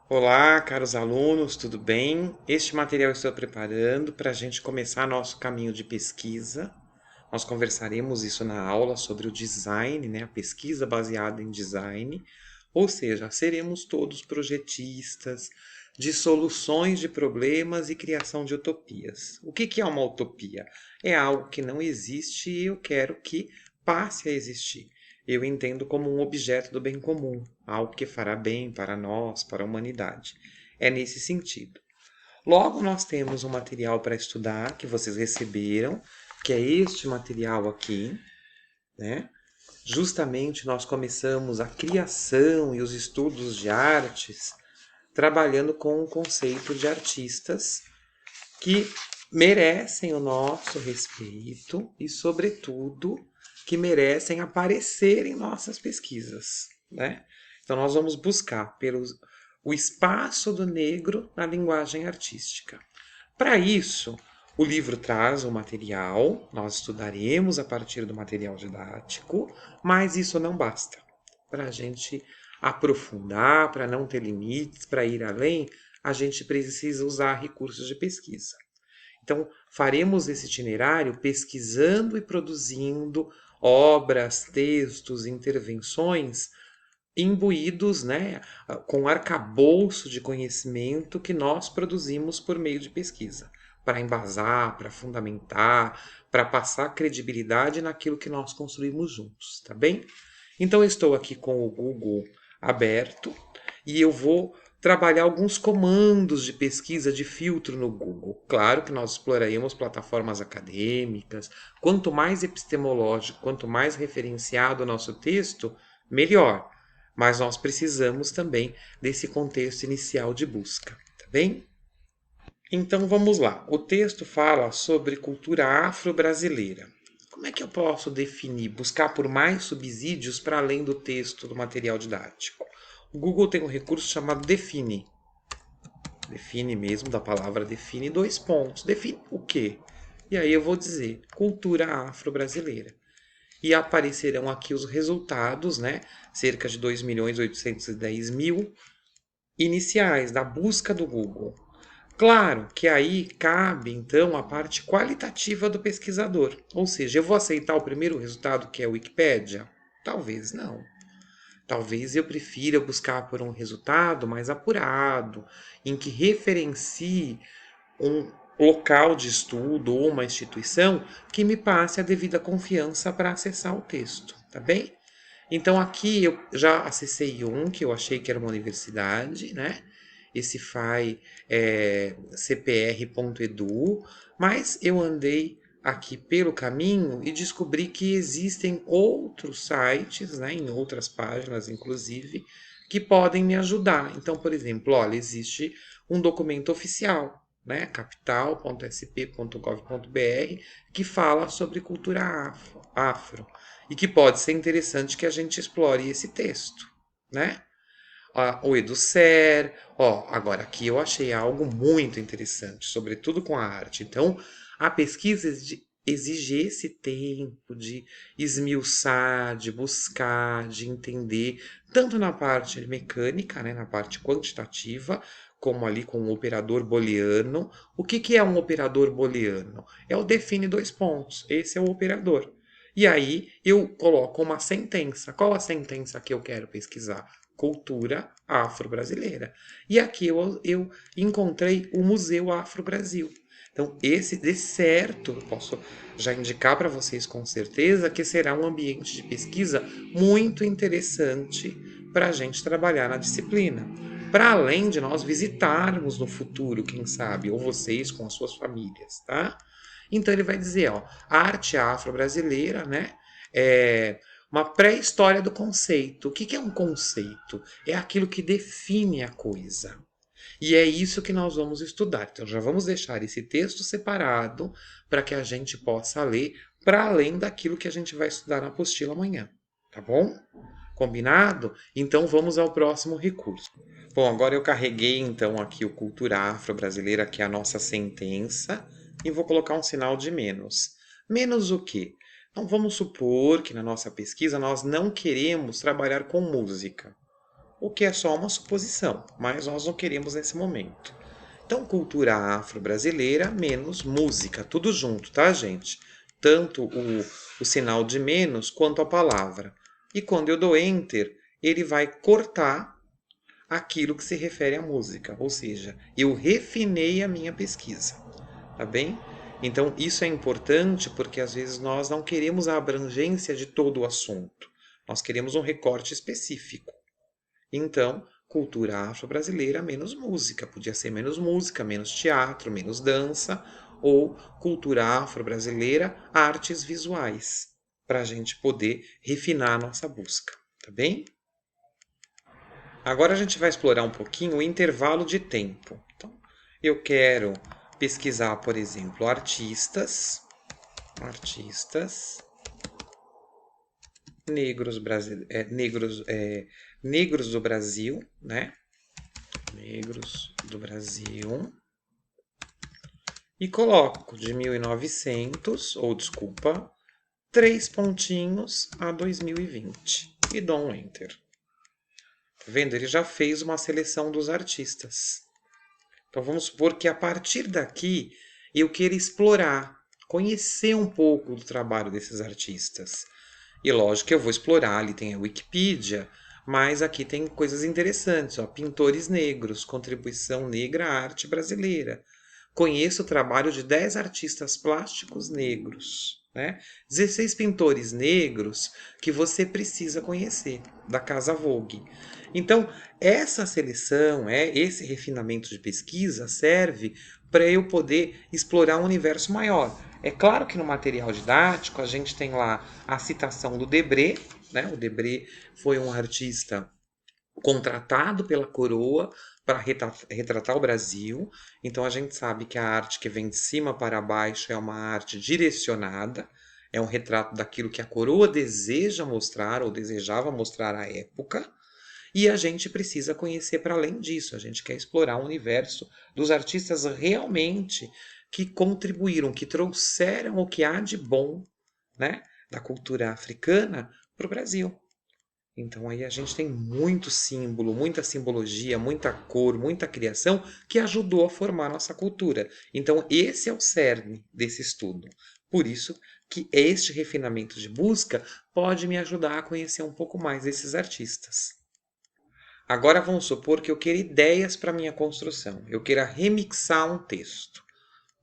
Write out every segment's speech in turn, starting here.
Olá, caros alunos, tudo bem? Este material eu estou preparando para a gente começar nosso caminho de pesquisa. Nós conversaremos isso na aula sobre o design, né? A pesquisa baseada em design, ou seja, seremos todos projetistas de soluções de problemas e criação de utopias. O que é uma utopia? É algo que não existe e eu quero que passe a existir. Eu entendo como um objeto do bem comum, algo que fará bem para nós, para a humanidade. É nesse sentido. Logo, nós temos um material para estudar que vocês receberam, que é este material aqui, né? Justamente nós começamos a criação e os estudos de artes trabalhando com o conceito de artistas que merecem o nosso respeito e, sobretudo, que merecem aparecer em nossas pesquisas, né? Então, nós vamos buscar o espaço do negro na linguagem artística. Para isso, o livro traz o material, nós estudaremos a partir do material didático, mas isso não basta. Para a gente aprofundar, para não ter limites, para ir além, a gente precisa usar recursos de pesquisa. Então, faremos esse itinerário pesquisando e produzindo obras, textos, intervenções imbuídos, né, com arcabouço de conhecimento que nós produzimos por meio de pesquisa, para embasar, para fundamentar, para passar credibilidade naquilo que nós construímos juntos, tá bem? Então, eu estou aqui com o Google aberto e eu vou trabalhar alguns comandos de pesquisa de filtro no Google. Claro que nós exploraremos plataformas acadêmicas. Quanto mais epistemológico, quanto mais referenciado o nosso texto, melhor. Mas nós precisamos também desse contexto inicial de busca, tá bem? Então vamos lá. O texto fala sobre cultura afro-brasileira. Como é que eu posso definir, buscar por mais subsídios para além do texto do material didático? O Google tem um recurso chamado Define. Define mesmo, da palavra define, dois pontos. Define o quê? E aí eu vou dizer cultura afro-brasileira. E aparecerão aqui os resultados, né? Cerca de 2.810.000 iniciais da busca do Google. Claro que aí cabe então a parte qualitativa do pesquisador. Ou seja, eu vou aceitar o primeiro resultado que é a Wikipédia? Talvez não. Talvez eu prefira buscar por um resultado mais apurado, em que referencie um local de estudo ou uma instituição que me passe a devida confiança para acessar o texto, tá bem? Então aqui eu já acessei um que eu achei que era uma universidade, né? Esse FAI é cpr.edu, mas eu andei aqui pelo caminho e descobri que existem outros sites, né, em outras páginas inclusive, que podem me ajudar. Então, por exemplo, olha, existe um documento oficial, né, capital.sp.gov.br, que fala sobre cultura afro e que pode ser interessante que a gente explore esse texto, né? O Educer, ó, agora aqui eu achei algo muito interessante, sobretudo com a arte. Então, a pesquisa exige esse tempo de esmiuçar, de buscar, de entender, tanto na parte mecânica, né, na parte quantitativa, como ali com o operador booleano. O que é um operador booleano? É o define dois pontos. Esse é o operador. E aí eu coloco uma sentença. Qual a sentença que eu quero pesquisar? Cultura afro-brasileira. E aqui eu encontrei o Museu Afro-Brasil. Então, esse de certo, posso já indicar para vocês com certeza que será um ambiente de pesquisa muito interessante para a gente trabalhar na disciplina. Para além de nós visitarmos no futuro, quem sabe, ou vocês com as suas famílias, tá? Então ele vai dizer, ó, a arte afro-brasileira, né? É uma pré-história do conceito. O que é um conceito? É aquilo que define a coisa. E é isso que nós vamos estudar. Então já vamos deixar esse texto separado para que a gente possa ler para além daquilo que a gente vai estudar na apostila amanhã. Tá bom? Combinado? Então vamos ao próximo recurso. Bom, agora eu carreguei então aqui o Cultura Afro-Brasileira, que é a nossa sentença, e vou colocar um sinal de menos. Menos o quê? Então vamos supor que na nossa pesquisa nós não queremos trabalhar com música. o que é só uma suposição, mas nós não queremos nesse momento. Então, cultura afro-brasileira menos música, tudo junto, tá, gente? Tanto o sinal de menos quanto a palavra. E quando eu dou Enter, ele vai cortar aquilo que se refere à música, ou seja, eu refinei a minha pesquisa, tá bem? Então, isso é importante porque às vezes nós não queremos a abrangência de todo o assunto, nós queremos um recorte específico. Então, cultura afro-brasileira menos música, podia ser menos música, menos teatro, menos dança, ou cultura afro-brasileira, artes visuais, para a gente poder refinar a nossa busca, tá bem? Agora a gente vai explorar um pouquinho o intervalo de tempo. Então, eu quero pesquisar, por exemplo, artistas negros, negros do Brasil, né? Negros do Brasil. E coloco de 1900, ou desculpa, 3 pontinhos a 2020. E dou um Enter. Tá vendo? Ele já fez uma seleção dos artistas. Então vamos supor que a partir daqui eu queira explorar, conhecer um pouco do trabalho desses artistas. E lógico que eu vou explorar, ali tem a Wikipedia, mas aqui tem coisas interessantes, ó, pintores negros, contribuição negra à arte brasileira. Conheço o trabalho de 10 artistas plásticos negros, né? 16 pintores negros que você precisa conhecer, da Casa Vogue. Então, essa seleção, esse refinamento de pesquisa serve para eu poder explorar um universo maior. É claro que no material didático a gente tem lá a citação do Debré, né? O Debré foi um artista contratado pela coroa para retratar o Brasil. Então a gente sabe que a arte que vem de cima para baixo é uma arte direcionada, é um retrato daquilo que a coroa deseja mostrar ou desejava mostrar à época. E a gente precisa conhecer para além disso. A gente quer explorar o universo dos artistas realmente que contribuíram, que trouxeram o que há de bom, né, da cultura africana para o Brasil. Então aí a gente tem muito símbolo, muita simbologia, muita cor, muita criação que ajudou a formar nossa cultura. Então esse é o cerne desse estudo. Por isso que este refinamento de busca pode me ajudar a conhecer um pouco mais desses artistas. Agora vamos supor que eu queira ideias para minha construção. Eu queira remixar um texto.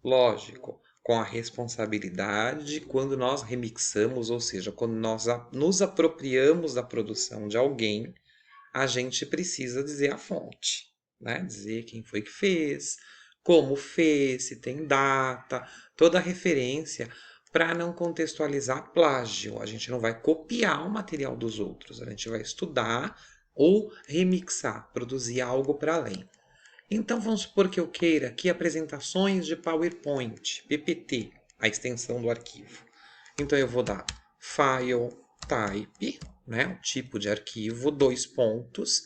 Lógico, com a responsabilidade quando nós remixamos, ou seja, quando nós nos apropriamos da produção de alguém, a gente precisa dizer a fonte, né? Dizer quem foi que fez, como fez, se tem data, toda a referência para não contextualizar plágio. A gente não vai copiar o material dos outros, a gente vai estudar ou remixar, produzir algo para além. Então vamos supor que eu queira aqui apresentações de PowerPoint, PPT, a extensão do arquivo. Então eu vou dar File Type, né, o tipo de arquivo, 2 pontos,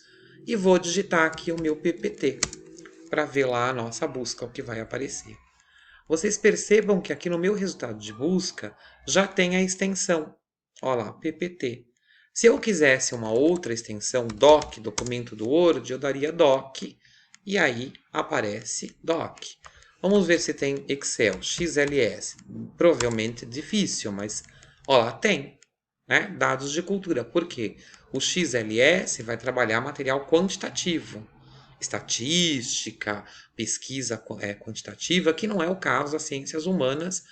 e vou digitar aqui o meu PPT para ver lá a nossa busca, o que vai aparecer. Vocês percebam que aqui no meu resultado de busca já tem a extensão. Olha lá, PPT. Se eu quisesse uma outra extensão, doc, documento do Word, eu daria doc e aí aparece doc. Vamos ver se tem Excel, XLS. Provavelmente difícil, mas olha lá, tem. Né? Dados de cultura. Por quê? O XLS vai trabalhar material quantitativo. Estatística, pesquisa quantitativa, que não é o caso das ciências humanas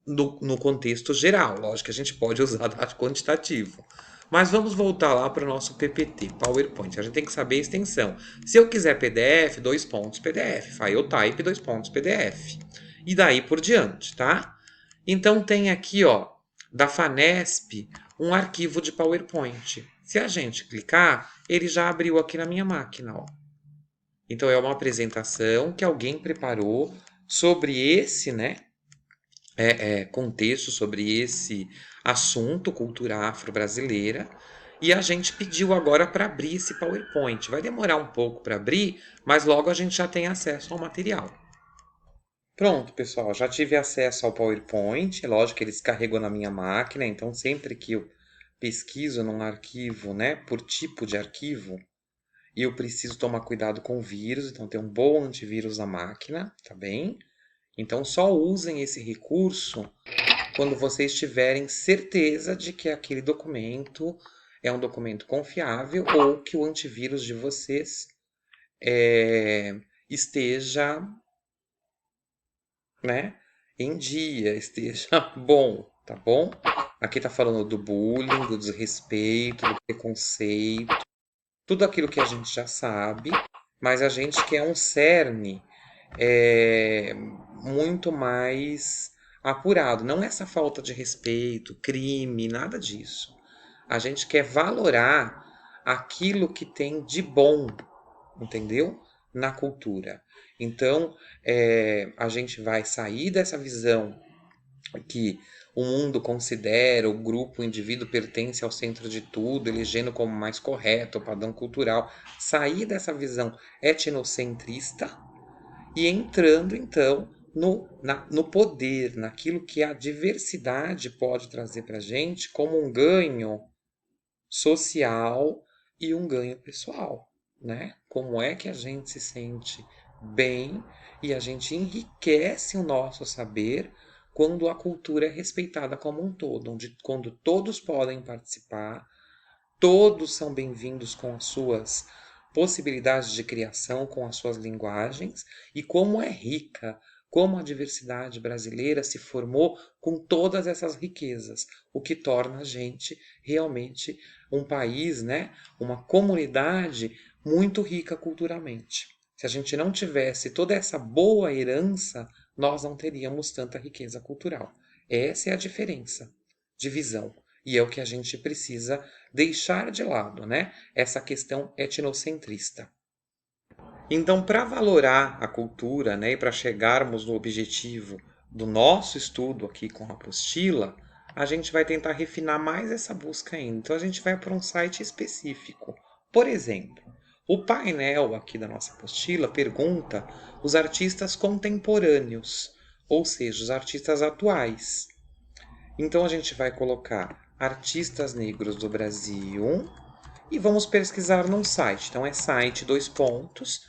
no contexto geral. Lógico que a gente pode usar dado quantitativo. Mas vamos voltar lá para o nosso PPT, PowerPoint. A gente tem que saber a extensão. Se eu quiser PDF, 2 pontos PDF. File type, 2 pontos PDF. E daí por diante, tá? Então tem aqui, ó, da FANESP, um arquivo de PowerPoint. Se a gente clicar, ele já abriu aqui na minha máquina, ó. Então é uma apresentação que alguém preparou sobre esse, né, contexto, sobre esse assunto, cultura afro-brasileira, e a gente pediu agora para abrir esse PowerPoint. Vai demorar um pouco para abrir, mas logo a gente já tem acesso ao material. Pronto, pessoal, já tive acesso ao PowerPoint. Lógico que ele se carregou na minha máquina, então sempre que eu pesquiso num arquivo, né, por tipo de arquivo, e eu preciso tomar cuidado com o vírus, então tem um bom antivírus na máquina, tá bem? Então só usem esse recurso quando vocês tiverem certeza de que aquele documento é um documento confiável ou que o antivírus de vocês esteja, né, em dia, esteja bom, tá bom? Aqui tá falando do bullying, do desrespeito, do preconceito, tudo aquilo que a gente já sabe, mas a gente quer um cerne muito mais apurado. Não essa falta de respeito, crime, nada disso. A gente quer valorar aquilo que tem de bom, entendeu? Na cultura. Então, a gente vai sair dessa visão que o mundo considera, o grupo, o indivíduo pertence ao centro de tudo, elegendo como mais correto o padrão cultural. Sair dessa visão etnocentrista e entrando, então, no poder, naquilo que a diversidade pode trazer para a gente como um ganho social e um ganho pessoal, né? Como é que a gente se sente bem e a gente enriquece o nosso saber quando a cultura é respeitada como um todo, quando todos podem participar, todos são bem-vindos com as suas possibilidades de criação, com as suas linguagens, e como é rica, como a diversidade brasileira se formou com todas essas riquezas, o que torna a gente realmente um país, né, uma comunidade muito rica culturalmente. Se a gente não tivesse toda essa boa herança, nós não teríamos tanta riqueza cultural. Essa é a diferença de visão. E é o que a gente precisa deixar de lado, né? Essa questão etnocentrista. Então, para valorar a cultura, né, e para chegarmos no objetivo do nosso estudo aqui com a apostila, a gente vai tentar refinar mais essa busca ainda. Então, a gente vai para um site específico. Por exemplo, o painel aqui da nossa apostila pergunta os artistas contemporâneos, ou seja, os artistas atuais. Então, a gente vai colocar artistas negros do Brasil e vamos pesquisar num site. Então, é site, dois pontos,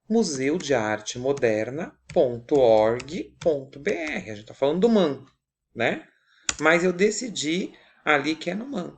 museudeartemoderna.org.br. A gente está falando do MAN, né? Mas eu decidi ali que é no MAN.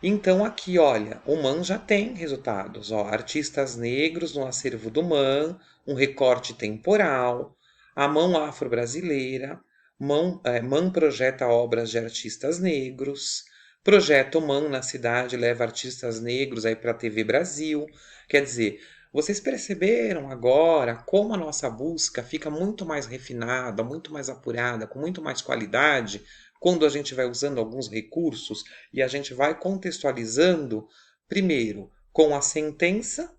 Então aqui, olha, o MAN já tem resultados. Ó, artistas negros no acervo do MAN, um recorte temporal, a mão afro-brasileira, MAN projeta obras de artistas negros, projeto MAN na cidade leva artistas negros aí para a TV Brasil. Quer dizer, vocês perceberam agora como a nossa busca fica muito mais refinada, muito mais apurada, com muito mais qualidade, quando a gente vai usando alguns recursos e a gente vai contextualizando, primeiro, com a sentença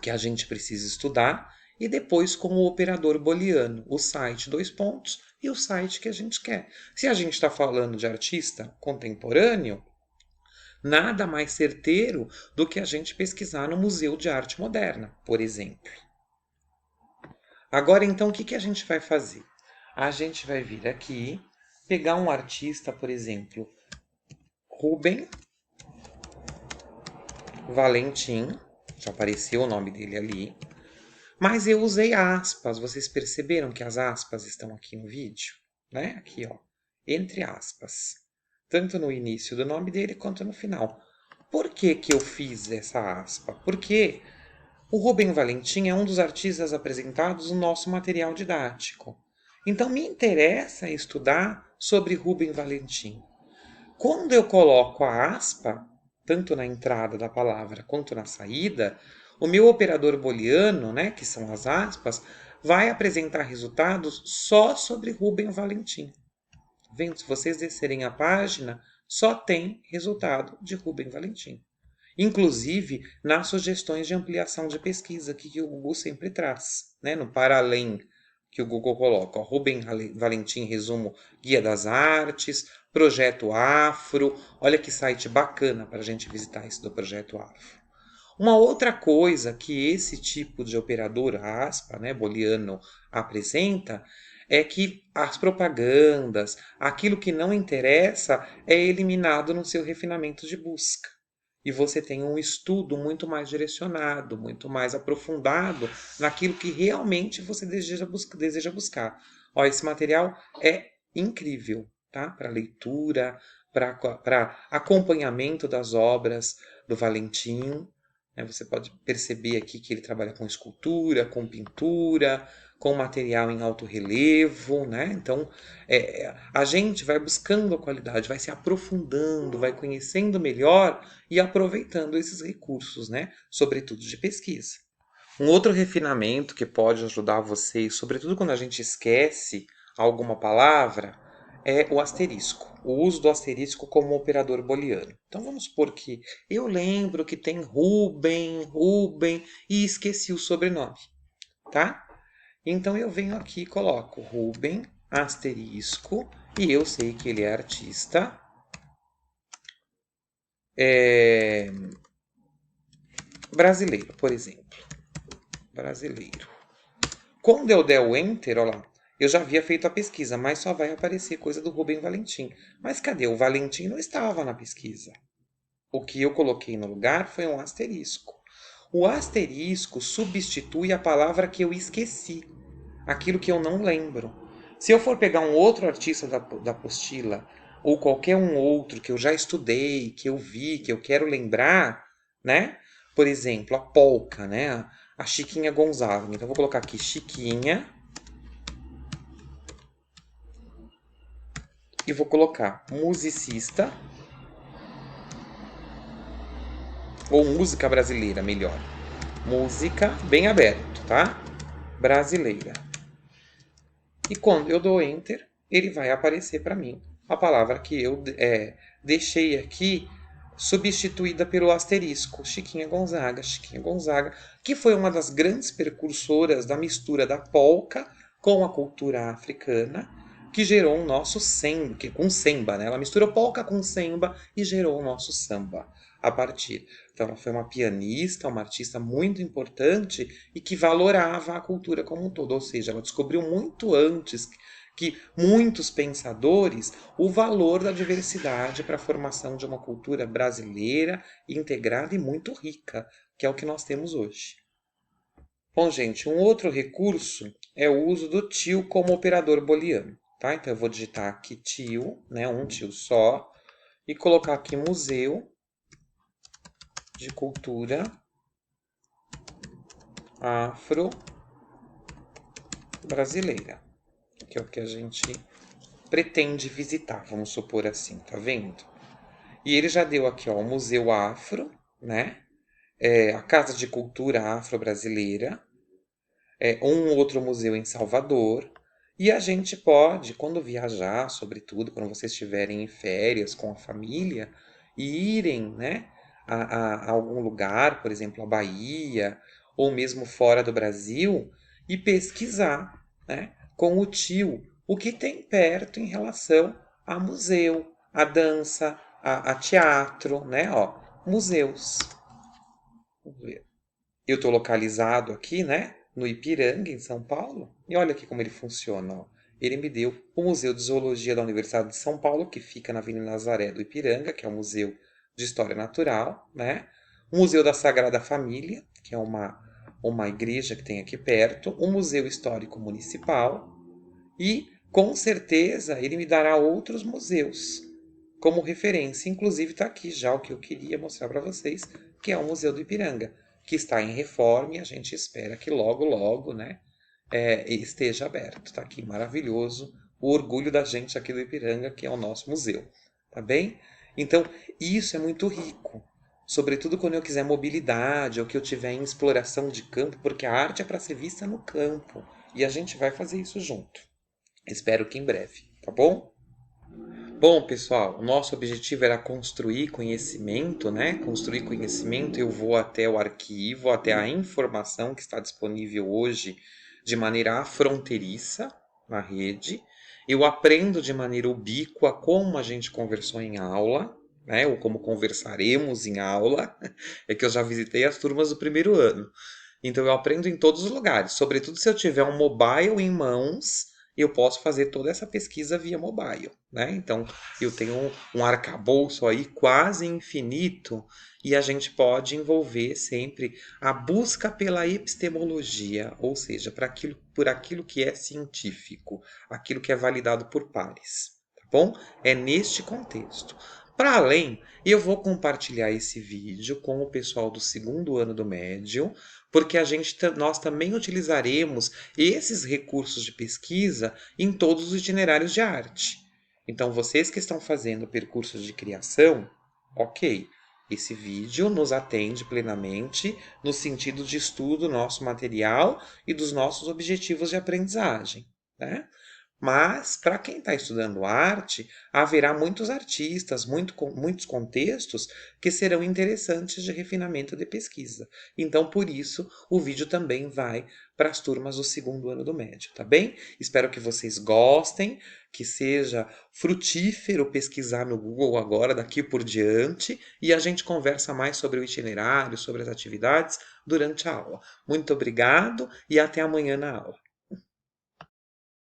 que a gente precisa estudar e depois com o operador booleano, o site, dois pontos, e o site que a gente quer. Se a gente está falando de artista contemporâneo, nada mais certeiro do que a gente pesquisar no Museu de Arte Moderna, por exemplo. Agora, então, o que a gente vai fazer? A gente vai vir aqui, pegar um artista, por exemplo, Rubem Valentim, já apareceu o nome dele ali, mas eu usei aspas, vocês perceberam que as aspas estão aqui no vídeo? Né? Aqui, ó, entre aspas, tanto no início do nome dele quanto no final. Por que eu fiz essa aspa? Porque o Rubem Valentim é um dos artistas apresentados no nosso material didático. Então me interessa estudar sobre Rubem Valentim. Quando eu coloco a aspa, tanto na entrada da palavra quanto na saída, o meu operador booleano, né, que são as aspas, vai apresentar resultados só sobre Rubem Valentim. Vendo, se vocês descerem a página, só tem resultado de Rubem Valentim. Inclusive nas sugestões de ampliação de pesquisa que o Google sempre traz, né, no para além que o Google coloca. Ó, Rubem Valentim, resumo, Guia das Artes, Projeto Afro. Olha que site bacana para a gente visitar esse do Projeto Afro. Uma outra coisa que esse tipo de operador, aspa, né, booleano, apresenta é que as propagandas, aquilo que não interessa, é eliminado no seu refinamento de busca. e você tem um estudo muito mais direcionado, muito mais aprofundado naquilo que realmente você deseja buscar. Ó, esse material é incrível, tá? Para leitura, para acompanhamento das obras do Valentim. Né? Você pode perceber aqui que ele trabalha com escultura, com pintura, com material em alto relevo, né? Então, a gente vai buscando a qualidade, vai se aprofundando, vai conhecendo melhor e aproveitando esses recursos, né? Sobretudo de pesquisa. Um outro refinamento que pode ajudar vocês, sobretudo quando a gente esquece alguma palavra, é o asterisco. O uso do asterisco como operador booleano. Então vamos supor que eu lembro que tem Rubem, e esqueci o sobrenome, tá? Então eu venho aqui e coloco Rubem, asterisco, e eu sei que ele é artista brasileiro, por exemplo. Brasileiro. Quando eu der o Enter, olha lá, eu já havia feito a pesquisa, mas só vai aparecer coisa do Rubem Valentim. Mas cadê? O Valentim não estava na pesquisa. O que eu coloquei no lugar foi um asterisco. O asterisco substitui a palavra que eu esqueci, aquilo que eu não lembro. Se eu for pegar um outro artista da apostila, ou qualquer um outro que eu já estudei, que eu vi, que eu quero lembrar, né? Por exemplo, a polca, né? A Chiquinha Gonzaga. Então eu vou colocar aqui Chiquinha e vou colocar musicista ou música brasileira, melhor. Música bem aberto, tá? Brasileira. E quando eu dou Enter, ele vai aparecer para mim a palavra que eu deixei aqui substituída pelo asterisco, Chiquinha Gonzaga, que foi uma das grandes precursoras da mistura da polca com a cultura africana, que gerou o nosso samba, com semba, né? Ela misturou polca com semba e gerou o nosso samba a partir. Então ela foi uma pianista, uma artista muito importante e que valorava a cultura como um todo, ou seja, ela descobriu muito antes que muitos pensadores o valor da diversidade para a formação de uma cultura brasileira integrada e muito rica, que é o que nós temos hoje. Bom, gente, um outro recurso é o uso do tio como operador booleano. Tá? Então eu vou digitar aqui tio, né, um tio só, e colocar aqui Museu de Cultura Afro-Brasileira, que é o que a gente pretende visitar, vamos supor assim, tá vendo? E ele já deu aqui, ó, o Museu Afro, né? A Casa de Cultura Afro-Brasileira, um outro museu em Salvador. E a gente pode, quando viajar, sobretudo quando vocês estiverem em férias com a família, irem, né, a algum lugar, por exemplo, a Bahia, ou mesmo fora do Brasil, e pesquisar, né, com o tio o que tem perto em relação a museu, a dança, a teatro, né? Ó, museus. Vamos ver. Eu estou localizado aqui, né? No Ipiranga, em São Paulo. E olha aqui como ele funciona. Ó. Ele me deu o Museu de Zoologia da Universidade de São Paulo, que fica na Avenida Nazaré do Ipiranga, que é um museu de história natural, né? O Museu da Sagrada Família, que é uma igreja que tem aqui perto. O Museu Histórico Municipal. E, com certeza, ele me dará outros museus como referência. Inclusive está aqui já o que eu queria mostrar para vocês, que é o Museu do Ipiranga, que está em reforma e a gente espera que logo, logo, né, esteja aberto. Está aqui maravilhoso, o orgulho da gente aqui do Ipiranga, que é o nosso museu. Tá bem? Então, isso é muito rico. Sobretudo quando eu quiser mobilidade ou que eu tiver em exploração de campo, porque a arte é para ser vista no campo. E a gente vai fazer isso junto. Espero que em breve, tá bom? Bom, pessoal, o nosso objetivo era construir conhecimento, né? Construir conhecimento, eu vou até o arquivo, até a informação que está disponível hoje de maneira afronteiriça na rede. Eu aprendo de maneira ubíqua como a gente conversou em aula, né? Ou como conversaremos em aula. É que eu já visitei as turmas do primeiro ano. Então eu aprendo em todos os lugares, sobretudo se eu tiver um mobile em mãos eu posso fazer toda essa pesquisa via mobile, né? Então, eu tenho um arcabouço aí quase infinito e a gente pode envolver sempre a busca pela epistemologia, ou seja, por aquilo que é científico, aquilo que é validado por pares, tá bom? É neste contexto. Para além, eu vou compartilhar esse vídeo com o pessoal do segundo ano do médio, porque nós também utilizaremos esses recursos de pesquisa em todos os itinerários de arte. Então, vocês que estão fazendo percursos de criação, ok, esse vídeo nos atende plenamente no sentido de estudo do nosso material e dos nossos objetivos de aprendizagem, né? Mas, para quem está estudando arte, haverá muitos artistas, muitos contextos que serão interessantes de refinamento de pesquisa. Então, por isso, o vídeo também vai para as turmas do segundo ano do médio, tá bem? Espero que vocês gostem, que seja frutífero pesquisar no Google agora, daqui por diante, e a gente conversa mais sobre o itinerário, sobre as atividades durante a aula. Muito obrigado e até amanhã na aula.